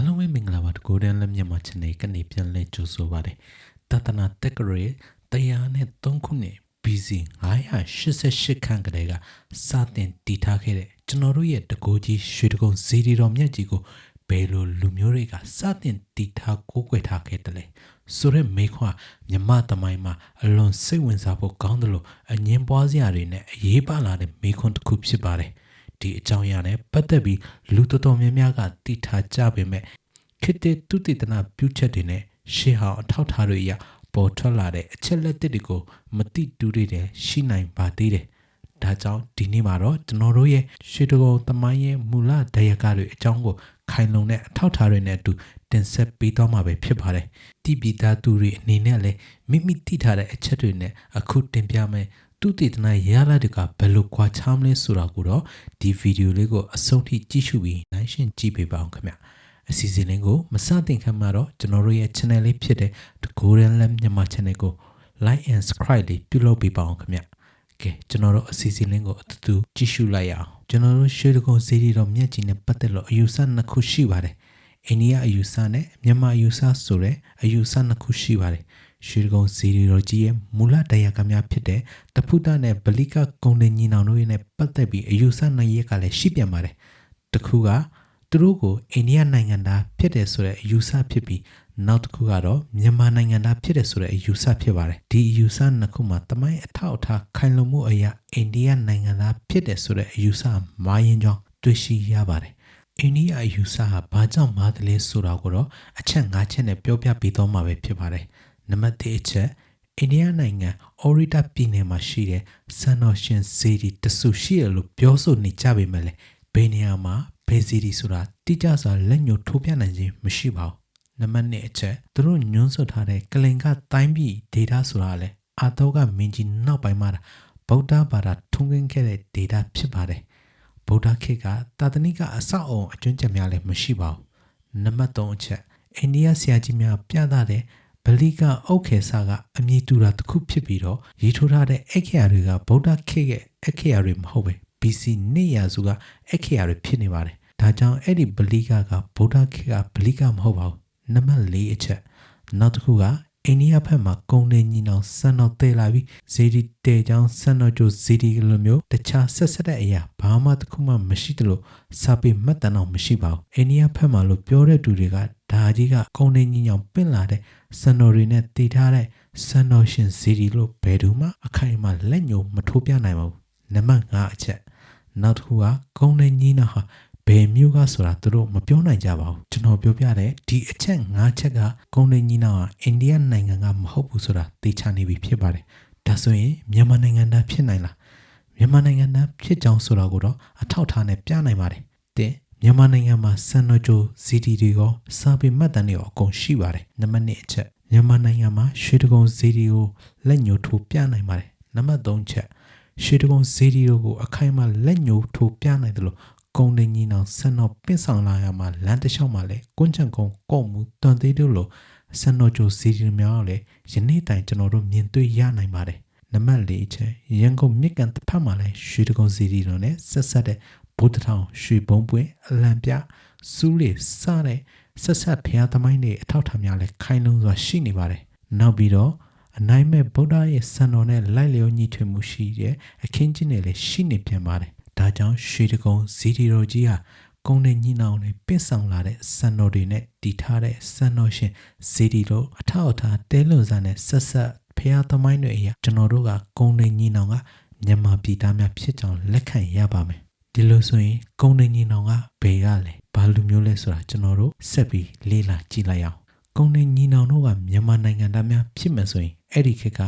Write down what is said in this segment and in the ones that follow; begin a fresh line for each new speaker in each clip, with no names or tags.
အားလုံးပဲမင်္ဂလာပါတကူတန်းလက်မြန်မာ channel ကနေပြန်လဲကြိုဆိုပါတယ်တသနာတက္ကရာ103ခုနှစ် BC 988ခန့်ကလေးကစတင်တည်ထားခဲ့တဲ့ကျွန်တော်တို့ရဲ့တကူကြီးရွှေတကုံဇီဒီတော်မြတ်ကြီးကိုဘယ်လိုလူမျိုးတွေကစတင်တည်ထားကိုးကွယ်ထားခဲ့တယ်လဲဆိုတဲ့မိခွန်းမြမသမိုင်းမှာအလွန်စိတ်ဝင်စားဖို့ကောင်းတယ်လို့အငင်းပွားစရာတွေနဲ့အရေးပါလာတဲ့မိခွန်းတစ်ခုဖြစ်ပါတယ်ဒီအကြောင်းအရာနဲ့ပတ်သက်ပြီးလူတော်တော်များများကတည်ထားကြပေမဲ့ခေတ္တတုတိတနာပြုချက်တွေနဲ့ရှေးဟောင်းအထောက်ထားတွေအရပေါ်ထွက်လာတဲ့အချက်လက်တွေကိုမတိတူတွေတဲ့ရှိနိုင်ပါသေးတယ်။ဒါကြောင့်ဒီနေ့မှာတော့ကျွန်တော်တို့ရဲ့ရွှေတကုံသမိုင်းရဲ့မူလတရားကတွေအကြောင်းကိုခိုင်လုံတဲ့အထောက်ထားတွေနဲ့အတူတင်ဆက်ပေးသွားမှာပဲဖြစ်ပါတယ်။တိပိသားသူတွေအနေနဲ့လည်းမိမိသိထားတဲ့အချက်တွေနဲ့အခုတင်ပြမယ်တုတိတနာရလာတဲ့ကဘယ်လိုကွာခြားမလဲဆိုတာကိုတော့ဒီဗီဒီယိုလေးကိုအဆုံးထိကြည့်ရှုပြီးနိုင်ရှင်းကြည့်ပေးပါအောင်ခင်ဗျ။အစီအစဉ်လေးကိုမစတင်ခင်မှာတော့ကျွန်တော်တို့ရဲ့ channel လေးဖြစ်တဲ့ The Golden Lamp မြန်မာ channel ကို like and subscribe လေးပြုလုပ်ပေးပါအောင်ခင်ဗျ။ကဲကျွန်တော်တို့အစီအစဉ်လေးကိုအတူတူကြည့်ရှုလိုက်ရအောင်။ကျွန်တော်တို့ရွှေတကုံဇီဒီတော်မြတ်ကြီးနဲ့ပတ်သက်လို့အယူဆနှစ်ခုရှိပါတယ်။အိန္ဒိယအယူဆနဲ့မြန်မာအယူဆဆိုတဲ့အယူဆနှစ်ခုရှိပါတယ်။ရွှေတကုံဇီဒီတော်ကြီးရဲ့မူလတရားကများဖြစ်တဲ့တဖုဒနဲ့ဗလိကကုံတင်ညီနောင်တို့ရဲ့ပတ်သက်ပြီးအယူဆနှစ်ရက်ကလည်းရှိပြန်ပါတယ်။တစ်ခုကသူတို့ကိုအိန္ဒိယနိုင်ငံသားဖြစ်တယ်ဆိုတဲ့အယူဆဖြစ်ပြီးနောက်တစ်ခုကတော့မြန်မာနိုင်ငံသားဖြစ်တယ်ဆိုတဲ့အယူဆဖြစ်ပါတယ်ဒီအယူဆနှစ်ခုမှာတမိုင်းအထောက်အထားခိုင်လုံမှုအရာအိန္ဒိယနိုင်ငံသားဖြစ်တယ်ဆိုတဲ့အယူဆမှားယွင်းကြောင်းတွေ့ရှိရပါတယ်အိန္ဒိယအယူဆဟာဘာကြောင့်မှားတယ်လဲဆိုတာကိုတော့အချက်၅ချက်နဲ့ပြောပြပေးသွားမှာပဲဖြစ်ပါတယ်နံပါတ်1အချက်အိန္ဒိယနိုင်ငံအော်ရီတာပြည်နယ်မှာရှိတဲ့စံတော်ရှင်ဇီဒီတဆူရှိရလို့ပြောဆိုနေကြပေမဲ့လည်းဘယ်နေရာမှာဘယ်စီဒီဆိုတာတိကျစွာလက်ညှိုးထိုးပြနိုင်ခြင်းမရှိပါဘူး။နံပါတ်2အချက်သူတို့ညွှန်းဆိုထားတဲ့ကလင်ကတိုင်းပြည် data ဆိုတာလေအာတောကမင်းကြီးနောက်ပိုင်းမှာဗုဒ္ဓဘာသာထွန်းကင်းခဲ့တဲ့ data ဖြစ်ပါတယ်။ဗုဒ္ဓခေတ်ကတာသနိကအဆောက်အုံအကျွမ်းကျင်များလည်းမရှိပါဘူး။နံပါတ်3အချက်အိန္ဒိယဆရာကြီးများပြသတဲ့ဗလိကအုတ်ခေစာကအမည်တူတာတစ်ခုဖြစ်ပြီးတော့ရေးထိုးထားတဲ့အခရာတွေကဗုဒ္ဓခေတ်ရဲ့အခရာတွေမဟုတ်ပဲBC နှစ်ရာစုကအခရာတွေဖြစ်နေပါတယ်။ဒါကြောင့်အဲ့ဒီဗလိကဗုဒ္ဓခေတ်ကဗလိကမဟုတ်ပါဘူး။နံပါတ်4အချက်နောက်တစ်ခုကအိန္ဒိယဘက်မှာကုန်းနေညီနောင်စံတော်တည်လာပြီးဇီဒီတဲချောင်းစံတော်ကျိုးဇီဒီလိုမျိုးတခြားဆက်ဆက်တဲ့အရာဘာမှတစ်ခုမှမရှိသလိုစာပေမှတ်တမ်းတော့မရှိပါဘူး။အိန္ဒိယဘက်မှာလို့ပြောတဲ့သူတွေကဒါကြီးကကုန်းနေညီနောင်ပင့်လာတဲ့စံတော်တွေနဲ့တည်ထားတဲ့စံတော်ရှင်ဇီဒီလို့ဘယ်သူမှအခိုင်အမာလက်ညှိုးမထိုးပြနိုင်ပါဘူး။နံပါတ်5အချက်နောက်တစ်ခုကကုန်းနေညီနောင်ဟာဘယ်မျိုးကဆိုတာသူတို့မပြောနိုင်ကြပါဘူးကျွန်တော်ပြောပြတဲ့ဒီအချက်၅ချက်ကကုန်းနေညီနောင်ဟာအိန္ဒိယနိုင်ငံကမဟုတ်ဘူးဆိုတာသိချနေပြီဖြစ်ပါတယ်ဒါဆိုရင်မြန်မာနိုင်ငံသားဖြစ်နိုင်လားမြန်မာနိုင်ငံသားဖြစ်ကြောင်းဆိုတာကိုတော့အထောက်ထားနဲ့ပြနိုင်ပါတယ်တဲ့မြန်မာနိုင်ငံမှာစံတော်ကျိုး ZD တွေရောစာပေမှတ်တမ်းတွေရောအကုန်ရှိပါတယ်နံပါတ်2အချက်မြန်မာနိုင်ငံမှာရွှေတကုံ ZD ကိုလက်ညှိုးထိုးပြနိုင်ပါတယ်နံပါတ်3ချက်ရွှေတကုံ ZD တို့ကိုအခိုင်အမာလက်ညှိုးထိုးပြနိုင်တယ်လို့ကုန်းနေညီနောင်စံတော်ပင့်ဆောင်လာရမှာလမ်းတစ်လျှောက်မှာလဲကွန်းချံကုန်းကော့မှုတန်သေးတို့လိုစံတော်ကျိုးစီဒီများလည်းယနေ့တိုင်ကျွန်တော်တို့မြင်တွေ့ရနိုင်ပါတယ်နံပါတ်4အချက်ရန်ကုန်မြစ်ကန်တစ်ဖက်မှာလဲရွှေတကုံစီဒီတို့နဲ့ဆက်ဆက်တဲ့ဗုဒ္ဓထောင်ရွှေဘုံပွင့်အလံပြစူးလေစတဲ့ဆက်ဆက်ဖျားသမိုင်းတွေအထောက်ထားများလဲခိုင်လုံစွာရှိနေပါတယ်နောက်ပြီးတော့အနိုင်မဲ့ဗုဒ္ဓရဲ့စံတော်နဲ့လိုက်လျောညီထွေမှုရှိတဲ့အခင်းကျင်းတွေလည်းရှိနေပြန်ပါတယ်ဒါကြောင့်ရွှေတကုံဇီဒီတော်ကြီးဟာကုန်းနေညီနောင်တွေပင့်ဆောင်လာတဲ့စံတော်တွေနဲ့တည်ထားတဲ့စံတော်ရှင်ဇီဒီတို့အထောက်အထားတဲလွန်စားနဲ့ဆက်ဆက်ဖျားသမိုင်းတွေအရာကျွန်တော်တို့ကကုန်းနေညီနောင်ကမြန်မာပြည်သားများဖြစ်ကြောင်းလက်ခံရပါမယ်ဒီလိုဆိုရင်ကုန်းနေညီနောင်ကဘယ်ကလဲဘာလူမျိုးလဲဆိုတာကျွန်တော်တို့ဆက်ပြီးလေ့လာကြည့်လိုက်အောင်ကုန်းနေညီနောင်တို့ကမြန်မာနိုင်ငံသားများဖြစ်မယ်ဆိုရင်အဲ့ဒီခေတ်က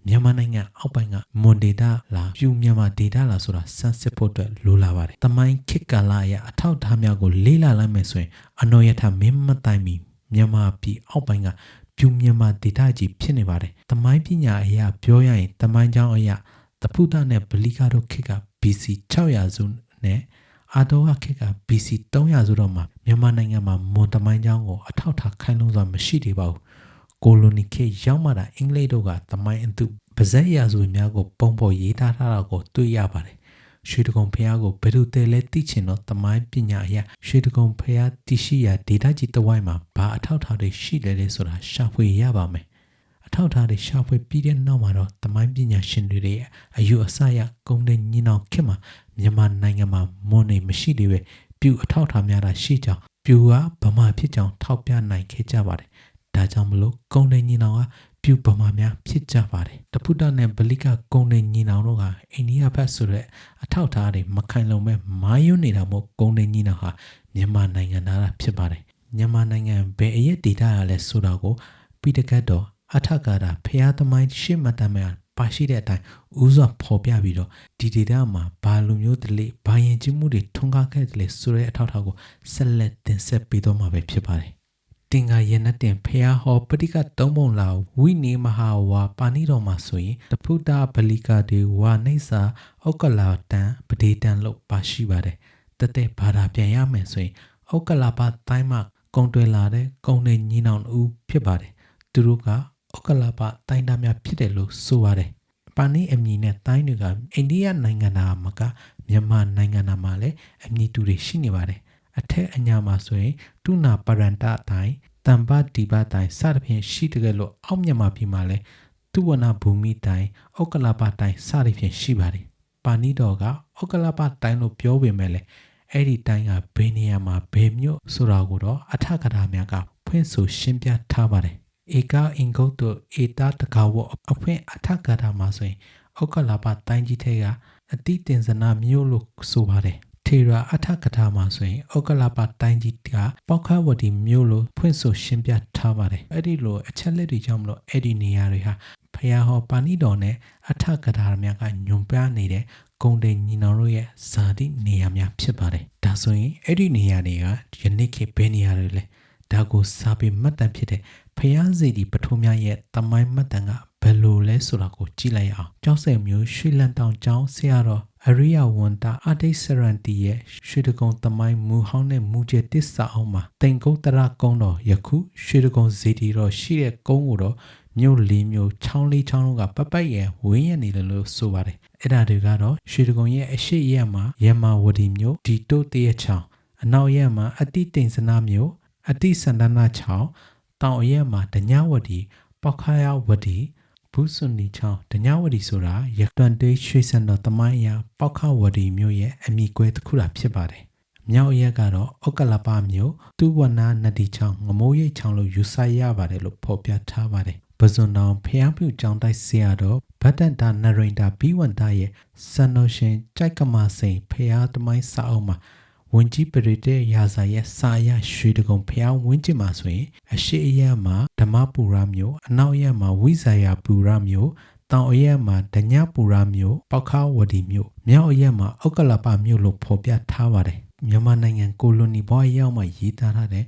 မြန်မာနိုင်ငံအောက်ပိုင်းကမွန်ဒေတာလားပြူမြန်မာဒေတာလားဆိုတာစမ်းစစ်ဖို့အတွက်လိုလာပါတယ်။တမိုင်းခေတ်ကာလအရအထောက်အထားများကိုလေ့လာလိုက်မယ်ဆိုရင်အနော်ရထမင်းမတိုင်မီမြန်မာပြည်အောက်ပိုင်းကပြူမြန်မာဒေတာကြီးဖြစ်နေပါတယ်။တမိုင်းပညာအရာပြောရရင်တမိုင်းကျောင်းအရာတဖုဒနဲ့ဗလိကတို့ခေတ်က BC 600စုနဲ့အာတောကခေတ်က BC 300စုတော့မှာမြန်မာနိုင်ငံမှာမွန်တမိုင်းကျောင်းကိုအထောက်အထားခိုင်လုံစွာမရှိသေးပါဘူး။ကိုလိုနီခေတ်ရောက်မှတာအင်္ဂလိပ်တို့ကတမိုင်းအတုပါဇက်ရာဇဝင်များကိုပုံပေါ်ရေးသားထားတာကိုတွေ့ရပါတယ် ရွှေတကုံဖျားကိုဘယ်လိုတဲလဲသိချင်တော့တမိုင်းပညာအရာရွှေတကုံဖျားတရှိရာဒေတာကြီးတဝိုင်းမှာဘာအထောက်ထားတွေရှိလဲလဲဆိုတာရှာဖွေရပါမယ်အထောက်ထားတွေရှာဖွေပြီးတဲ့နောက်မှာတော့တမိုင်းပညာရှင်တွေရဲ့အယူအဆအရကုန်းတဲ့ညီနောင်ခင်မှာမြန်မာနိုင်ငံမှာမွန်နေမရှိသေးပဲပြူအထောက်ထားများတာရှိကြောင်းပြူကဗမာဖြစ်ကြောင်းထောက်ပြနိုင်ခဲ့ကြပါတယ်ဒါကြောင့်မလို့ကုန်းတဲ့ညီနောင်ကပြူဗမာများဖြစ်ကြပါတယ်တဖုတနဲ့ဗလိကကုန်းတဲ့ညီနောင်တို့ဟာအိန္ဒိယဘက်ဆိုတဲ့အထောက်ထားတွေမခိုင်လုံမဲ့မာယွန်းနေတာမို့ကုန်းတဲ့ညီနောင်ဟာမြန်မာနိုင်ငံသားဖြစ်ပါတယ်မြန်မာနိုင်ငံဘယ်အရက်ဒေတာရလဲဆိုတာကိုပိဋကတ်တော်အထကာတာဖျားသမိုင်းရှေ့မှတ်တမ်းများပါရှိတဲ့အတိုင်းဥစွာဖော်ပြပြီးတော့ဒီဒေတာမှာဘာလိုမျိုးတလေဘာရင်ကျမှုတွေထွန်းကားခဲ့တယ်လေဆိုတဲ့အထောက်ထားကိုဆက်လက်တင်ဆက်ပေးတော့မှာပဲဖြစ်ပါတယ်တင်္ဂါရနတင်ဖျားဟောပဋိကသုံးပုံလာဝိနေမဟာဝါပါဏိတော်မှာဆိုရင်တဖုတဗလိကတေဝါနေစာဩကလာတန်ပဒေတန်လို့ပါရှိပါတယ်တသက်ဘာသာပြန်ရမယ်ဆိုရင်ဩကလာပတိုင်းမှာကုံတွယ်လာတဲ့ကုံနေညီနောင်ဦးဖြစ်ပါတယ်သူတို့ကဩကလာပတိုင်းသားများဖြစ်တယ်လို့ဆိုပါတယ်ပါဏိအမည်နဲ့တိုင်းတွေကအိန္ဒိယနိုင်ငံသားမှာကမြန်မာနိုင်ငံသားမှာလည်းအမည်တူတွေရှိနေပါတယ်အထက်အညာမှာဆိုရင်တုနာပရန္တတိုင်းတမ္ပတိပတိုင်းစသဖြင့်ရှိတကယ်လို့အောက်မြန်မာပြည်မှာလည်းသူဝနာဘူမိတိုင်းဩကလာပတိုင်းစသဖြင့်ရှိပါတယ်ပါဏိတော်ကဩကလာပတိုင်းလို့ပြောပေမဲ့လည်းအဲ့ဒီတိုင်းကဘယ်နေရာမှာဘယ်မြို့ဆိုတာကိုတော့အထကထာများကဖွင့်ဆိုရှင်းပြထားပါတယ်ဧကအင်္ဂုတ်တို့ဧတာတကာဝအဖွင့်အထကထာမှာဆိုရင်ဩကလာပတိုင်းကြီးထဲကအတိတင်စနာမြို့လို့ဆိုပါတယ်ထေရအထကထာမှာဆိုရင်ဩကလာပတိုင်းကြီးကပေါခဝတီမြို့လို့ဖွင့်ဆိုရှင်းပြထားပါတယ်အဲ့ဒီလိုအချက်လက်တွေကြောင့်မလို့အဲ့ဒီနေရာတွေဟာဖျားဟောပါဏိတော်နဲ့အထကထာများကညွန်ပြနေတဲ့ဂုံတင်ညီနောင်တို့ရဲ့ဇာတိနေရာများဖြစ်ပါတယ်ဒါဆိုရင်အဲ့ဒီနေရာတွေကယနေ့ခေတ်ဘယ်နေရာတွေလဲဒါကိုစာပေမှတ်တမ်းဖြစ်တဲ့ဖျားစီဒီပထုံးများရဲ့တမိုင်းမှတ်တမ်းကဘယ်လိုလဲဆိုတာကိုကြည့်လိုက်အောင်ကျောက်ဆယ်မျိုးရွှေလန်တောင်ကျောင်းဆရာတော်အရိယဝန္တာအတိတ်စရန်တီရဲ့ရွှေတကုံတမိုင်းမူဟောင်းနဲ့မူကျဲတစ္ဆာအောင်မှာတိန်ကုတ်တရကုန်းတော်ယခုရွှေတကုံဇေတီတော်ရှိတဲ့ကုန်းကိုတော့မြို့လေးမြို့ချောင်းလေးချောင်းလုံးကပပတ်ရဲ့ဝင်းရနေတယ်လို့ဆိုပါတယ်အဲ့ဒါတွေကတော့ရွှေတကုံရဲ့အရှိရက်မှာရမဝတီမြို့ဒီတိုးတရချောင်းအနောက်ရက်မှာအတိတိန်စနာမြို့အတိစန္ဒနာချောင်းတောင်အရက်မှာဒညဝတီပောက်ခါယဝတီဘူးစွန်နီချောင်းဒညဝတီဆိုတာရတန်တေးရွှေစံတော်တမိုင်းအရာပောက်ခဝတီမြို့ရဲ့အမိကွဲတစ်ခုတာဖြစ်ပါတယ်မြောက်ရက်ကတော့ဩကလပမြို့သူဝနာနဒီချောင်းငမိုးရိပ်ချောင်းလို့ယူဆရပါတယ်လို့ဖော်ပြထားပါတယ်ပဇွန်တောင်ဖျားပြူကျောင်းတိုက်ဆရာတော်ဗတ္တန်တာနရိန်တာဘီဝန္တာရဲ့စံတော်ရှင်ကြိုက်ကမာစိန်ဖျားတမိုင်းစာအုပ်မှာဝင်ကြီးပရိတေရာဇာရဲ့စာရရွှေတကုံဖျားဝင်းကျင်မှာဆိုရင်အရှိအရက်မှာဓမ္မပူရမြို့အနောက်ရက်မှာဝိဇာယာပူရမြို့တောင်အရက်မှာဒညပူရမြို့ပောက်ခဝတီမြို့မြောက်အရက်မှာဩကလပမြို့လို့ဖော်ပြထားပါတယ်မြန်မာနိုင်ငံကိုလိုနီဘွားရောက်မှရေးသားထားတဲ့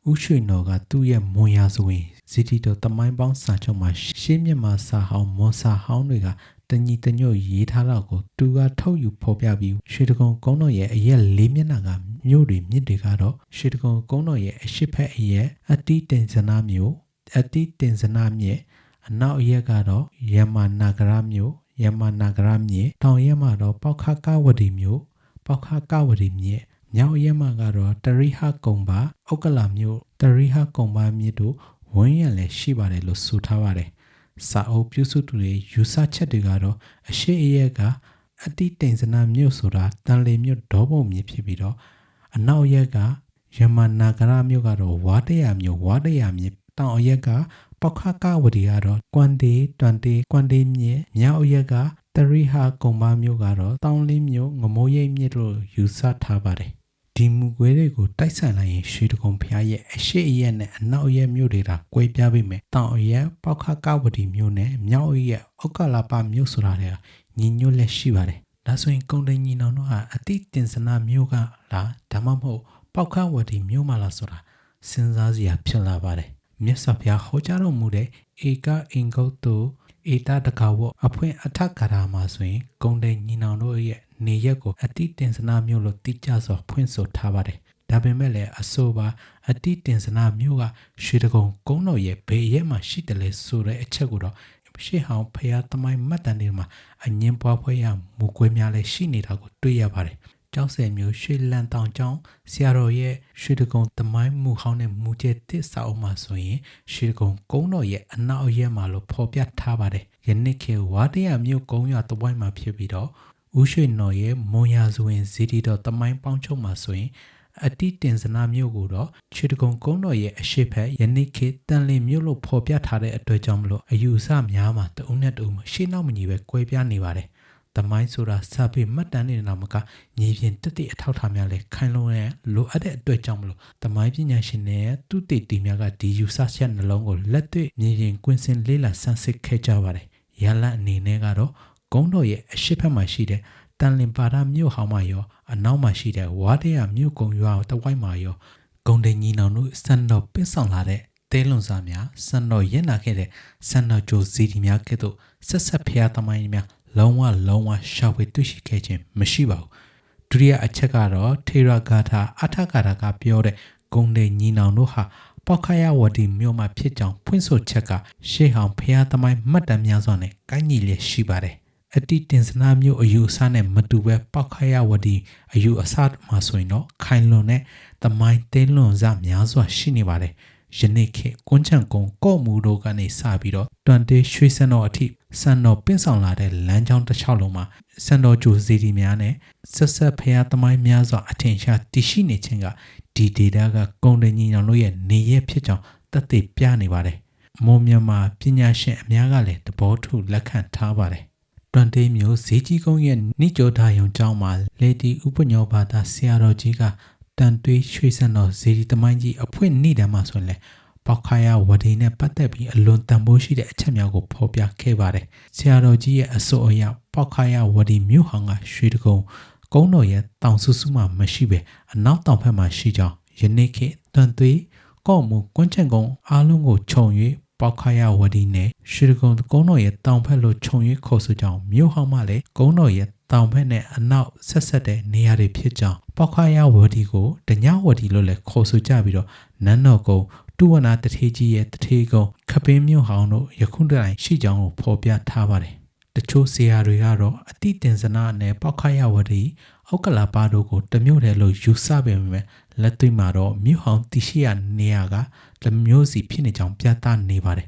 ဥရွှေနော်ကသူ့ရဲ့မွန်ရာဇဝင်ဇီတီတော်တမိုင်းပေါင်းစာချုပ်မှာရှေးမြမာစာဟောင်းမွန်စာဟောင်းတွေကတညီတညွတ်ရေးထားတော့ကိုသူကထုတ်ယူဖော်ပြပြီးရွှေတကုံကုန်းတော်ရဲ့အရက်၄မျက်နှာကမြို့တွေမြစ်တွေကတော့ရွှေတကုံကုန်းတော်ရဲ့အရှိဖက်အရက်အတိတင်စနာမြို့အတိတင်စနာမြစ်အနောက်အရက်ကတော့ယမနာဂရမြို့ယမနာဂရမြစ်တောင်ရက်မှာတော့ပောက်ခကဝတီမြို့ပောက်ခကဝတီမြစ်မြောက်ရက်မှာကတော့တရိဟကုံပါဩကလာမြို့တရိဟကုံပါမြစ်တို့ဝန်းရံလည်းရှိပါတယ်လို့ဆိုထားပါတယ်စာအုပ်ပြုစုသူတွေယူဆချက်တွေကတော့အရှိအရက်ကအတိတိန်စနာမြို့ဆိုတာတန်လေမြို့ဒေါပုံမြစ်ဖြစ်ပြီးတော့အနောက်ရက်ကယမနာဂရမြို့ကတော့ဝါတရမြို့ဝါတရမြစ်တောင်အရက်ကပောက်ခကဝတီကတော့ကွမ်တေတွန်တေကွမ်တေမြစ်မြောက်အရက်ကတရိဟာကုံပါမြို့ကတော့တောင်လင်းမြို့ငမိုးရိပ်မြစ်တို့ယူဆထားပါတယ်ဒီမူကွဲတွေကိုတိုက်ဆိုင်လိုက်ရင်ရွှေတကုံဖျားရဲ့အရှိအရက်နဲ့အနောက်အရက်မြို့တွေကကွဲပြားပေမဲ့တောင်အရက်ပောက်ခကဝတီမြို့နဲ့မြောက်အရက်ဩကလာပမြို့ဆိုတာတွေကညီညွတ်လက်ရှိပါတယ်ဒါဆိုရင်ကုံတိန်ညီနောင်တို့ဟာအတိတင်စနာမြို့ကလားဒါမှမဟုတ်ပောက်ခဝတီမြို့မှာလားဆိုတာစဉ်းစားစရာဖြစ်လာပါတယ်မြတ်စွာဘုရားဟောကြားတော်မူတဲ့ဧကအင်္ဂုတ်တို့ဧတာတကာဝအဖွင့်အထကရာမှာဆိုရင်ကုံတိန်ညီနောင်တို့ရဲ့နေရက်ကိုအတိတင်စနာမြို့လို့တိကျစွာဖွင့်ဆိုထားပါတယ်ဒါပေမဲ့လည်းအဆိုပါအတိတင်စနာမြို့ကရွှေတကုံကုန်းတော်ရဲ့ဘယ်ရက်မှာရှိတယ်လဲဆိုတဲ့အချက်ကိုတော့ ရှေ့ဟောင်းဖျားသမိုင်းမှတ်တမ်းတွေမှာအငင်းပွားဖွဲ့ရမူကွဲများလည်းရှိနေတာကိုတွေ့ရပါတယ်။ကျောင်းဆယ်မျိုးရွှေလန်တောင်ကျောင်းဆရာတော်ရဲ့ရွှေတကုံသမိုင်းမူဟောင်းနဲ့မူကျဲတစ်စာအုပ်မှာဆိုရင်ရွှေတကုံကုန်းတော်ရဲ့အနောက်အရက်မှာလို့ဖော်ပြထားပါတယ်။ယနေ့ခေတ်ဝါတရမြို့ကုန်းရွာတဝိုင်းမှာဖြစ်ပြီးတော့ဦးရွှေနော်ရဲ့မွန်ရာဇဝင်ဇီတီတော်သမိုင်းပေါင်းချုပ်မှာဆိုရင်အတိတင်စနာမြို့ကိုတော့ရွှေတကုံကုန်းတော်ရဲ့အရှိဖက်ယနေ့ခေတ်တန်လင်းမြို့လို့ဖော်ပြထားတဲ့အတွက်ကြောင့်မလို့အယူအဆများမှာတအုံနဲ့တအုံရှေ့နောက်မညီပဲကွဲပြားနေပါတယ်။သမိုင်းဆိုတာစာပေမှတ်တမ်းတွေနာမကညီပြင်တက်တဲ့အထောက်ထားများလဲခိုင်လုံတဲ့လိုအပ်တဲ့အတွက်ကြောင့်မလို့သမိုင်းပညာရှင်တွေသူတေတီများကဒီယူဆချက်နှလုံးကိုလက်တွေ့ညီပြင်ကွင်းစင်လေးလာဆန်းစစ်ခဲ့ကြပါတယ်။ရလတ်အနေနဲ့ကတော့ကုန်းတော်ရဲ့အရှိဖက်မှာရှိတဲ့တန်လင်ပါဒမြို့ဟောင်းမှာရောအနောက်မှာရှိတဲ့ဝါတရမြို့ကုံရွာတဝိုက်မှာရောဂုံတင်ကြီးနောင်တို့စံတော်ပင့်ဆောင်လာတဲ့တဲလွန်စားများစံတော်ရက်နာခဲ့တဲ့စံတော်ကြိုစီတီများကဲ့သို့ဆက်ဆက်ဖျားသမိုင်းများလုံးဝရှာဖွေတွေ့ရှိခဲ့ခြင်းမရှိပါဘူးဒုတိယအချက်ကတော့ထေရဂါထာအထဂါထာကပြောတဲ့ဂုံတင်ကြီးနောင်တို့ဟာပောက်ခရဝတီမြို့မှာဖြစ်ကြောင်းဖွင့်ဆိုချက်ကရှေးဟောင်းဖျားသမိုင်းမှတ်တမ်းများစွာနဲ့ကိုင်းညီလျက်ရှိပါတယ်အတိတင်စနာမျိုးအယူအဆနဲ့မတူပဲပောက်ခရဝတီအယူအဆမှာဆိုရင်တော့ခိုင်လွန်တဲ့သမိုင်းတဲလွန်စားများစွာရှိနေပါတယ်ယနေ့ခေတ်ကွန်းချံကုန်းကော့မူတို့ကနေစပြီးတော့တွန်တေးရွှေစံတော်အထိစံတော်ပင့်ဆောင်လာတဲ့လမ်းကြောင်းတစ်လျှောက်လုံးမှာစံတော်ကြိုစီတီများနဲ့ဆက်ဆက်ဖျားသမိုင်းများစွာအထင်ရှားတည်ရှိနေခြင်းကဒီဒေတာကကုံတင်ကြီးနောင်တို့ရဲ့နေရဖြစ်ကြောင်းသက်သေပြနေပါတယ်မွန်မြန်မာပညာရှင်အများကလည်းသဘောတူလက်ခံထားပါတယ်တွန်တေးမျိုးဈေးကြီးကုန်းရဲ့နိကြိုဒါယုံကျောင်းမှာလေတီဥပညောဘာသာဆရာတော်ကြီးကတန်တွေးရွှေစံတော်ဇေဒီတမိုင်းကြီးအဖွင့်နေ့တန်းမှာဆိုရင်လေပောက်ခရဝတီနဲ့ပတ်သက်ပြီးအလွန်တန်ဖိုးရှိတဲ့အချက်များကိုဖော်ပြခဲ့ပါတယ်ဆရာတော်ကြီးရဲ့အဆိုအရပောက်ခရဝတီမြို့ဟောင်းကရွှေတကုံကုန်းတော်ရဲ့တောင်စုစုမှမရှိပဲအနောက်တောင်ဘက်မှာရှိကြောင်းယနေ့ခေတ်တန်တွေးကော့မူကွန်းချံကုန်းအားလုံးကိုခြုံ၍ပောက်ခရဝတီနဲ့ရွှေတကုံကုန်းတော်ရဲ့တောင်ဘက်လိုခြုံ၍ခေါ်ဆိုကြောင်းမြို့ဟောင်းမှလည်းကုန်းတော်ရဲ့တောင်ဘက်နဲ့အနောက်ဆက်တဲ့နေရာတွေဖြစ်ကြောင်းပောက်ခရဝတီကိုဒညဝတီလို့လည်းခေါ်ဆိုကြပြီးတော့နန်းတော်ကုန်းတုဝနာတထေးကြီးရဲ့တထေးကုန်းခပင်းမြို့ဟောင်းတို့ယခုတိုင်ရှိကြောင်းကိုဖော်ပြထားပါတယ်တချို့ဆရာတွေကတော့အတိတင်စနာနဲ့ပောက်ခရဝတီအောက်ကလာပါတို့ကိုတမျိုးတည်းလို့ယူဆပေမဲ့လက်တွေ့မှာတော့မြို့ဟောင်းတရှိရနေရာကတမျိုးစီဖြစ်နေကြောင်းပြသနေပါတယ်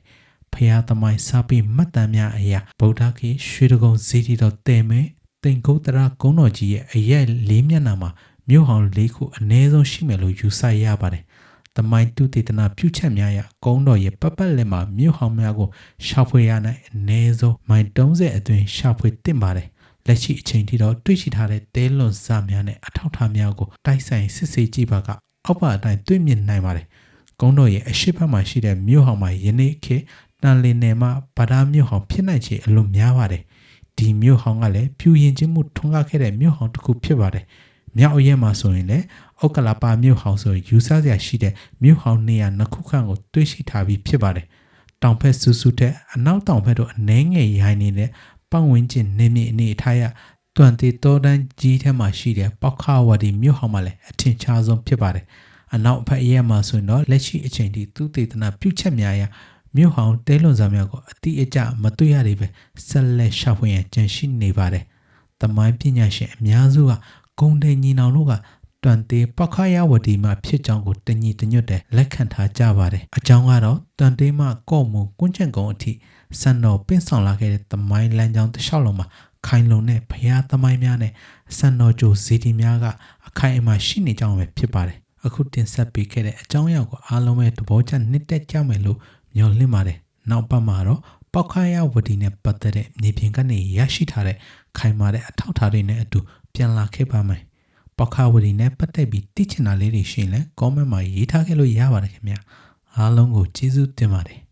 ဖျားသမိုင်းစာပေမှတ်တမ်းများအရာဗုဒ္ဓခေတ်ရွှေတကုံဇီတီတော်တဲမဲတိန်ကုတ်တရကုန်းတော်ကြီးရဲ့အရက်၄မျက်နှာမှာမြို့ဟောင်း၄ခုအနည်းဆုံးရှိမယ်လို့ယူဆရပါတယ်။သမိုင်းတုတေသနာပြုချက်များအရကုန်းတော်ရဲ့ပတ်လက်မှာမြို့ဟောင်းများကိုရှာဖွေရနိုင်အနည်းဆုံးမိုင်30အတွင်းရှာဖွေသင့်ပါတယ်။လက်ရှိအချိန်ထိတော့တွေ့ရှိထားတဲ့တဲလွန်စာများနဲ့အထောက်အထားများကိုတိုက်ဆိုင်စစ်ဆေးကြည့်ပါကအောက်ပါအတိုင်းတွေ့မြင်နိုင်ပါတယ်။ကုန်းတော်ရဲ့အရှိတ်ဘက်မှာရှိတဲ့မြို့ဟောင်းမှာယနေ့ခေတ်တန်လင်းနယ်မှာဗဒါမြို့ဟောင်းဖြစ်နိုင်ခြေအလွန်များပါတယ်။ဒီမြို့ဟောင်းကလည်းဖြူရင်ချင်းမှုထွန်းကားခဲ့တဲ့မြို့ဟောင်းတစ်ခုဖြစ်ပါတယ်။မြောက်အရက်မှာဆိုရင်လည်းအောက်ကလာပါမြို့ဟောင်းဆိုယူဆစရာရှိတဲ့မြို့ဟောင်းနေရာနှစ်ခုခန့်ကိုတွေ့ရှိထားပြီးဖြစ်ပါတယ်။တောင်ဘက်ဆူဆူတဲ့အနောက်တောင်ဘက်တို့အနှဲငယ်ရိုင်းနေတဲ့ပတ်ဝန်းကျင်နေမြေအနေအထားရတွန်တေတောတန်းကြီးထဲမှာရှိတဲ့ပောက်ခဝတီမြို့ဟောင်းမှာလည်းအထင်ရှားဆုံးဖြစ်ပါတယ်။အနောက်ဘက်အရက်မှာဆိုရင်တော့လက်ရှိအချိန်ထိသူတေသနာပြုချက်များရမြို့ဟောင်းတဲလွန်စာများကိုအတိအကျမတွေ့ရသေးပဲဆက်လက်ရှာဖွေရန်ကြံရှိနေပါတယ်။သမိုင်းပညာရှင်အများစုကဂုံတိန်ညီနောင်တို့ကတွန်တေပောက်ခရဝတီမှာဖြစ်ကြောင်းကိုတညီတညွတ်တဲ့လက်ခံထားကြပါတယ်။အကြောင်းကတော့တွန်တေမှကော့မူကွန်းချံကုန်းအထိစံတော်ပင့်ဆောင်လာခဲ့တဲ့သမိုင်းလမ်းကြောင်းတစ်လျှောက်လုံးမှာခိုင်လုံတဲ့ဘုရားသမိုင်းများနဲ့စံတော်ကြိုဇီတီများကအခိုင်အမာရှိနေကြောင်းပဲဖြစ်ပါတယ်။အခုတင်ဆက်ပေးခဲ့တဲ့အကြောင်းအရာကိုအားလုံးပဲသဘောကျနှစ်သက်ကြမယ်လို့မျှော်လင့်ပါတယ်။နောက်ပတ်မှာတော့ပောက်ခရဝတီနဲ့ပတ်သက်တဲ့မြေပြင်ကနေရရှိထားတဲ့ခိုင်မာတဲ့အထောက်အထားတွေနဲ့အတူပြန်လာခဲ့ပါမယ်။ပောက်ခဝတီနဲ့ပတ်သက်ပြီးသိချင်တာလေးတွေရှိရင်လည်း comment မှာရေးထားခဲ့လို့ရပါတယ်ခင်ဗျာ။အားလုံးကိုကျေးဇူးတင်ပါတယ်။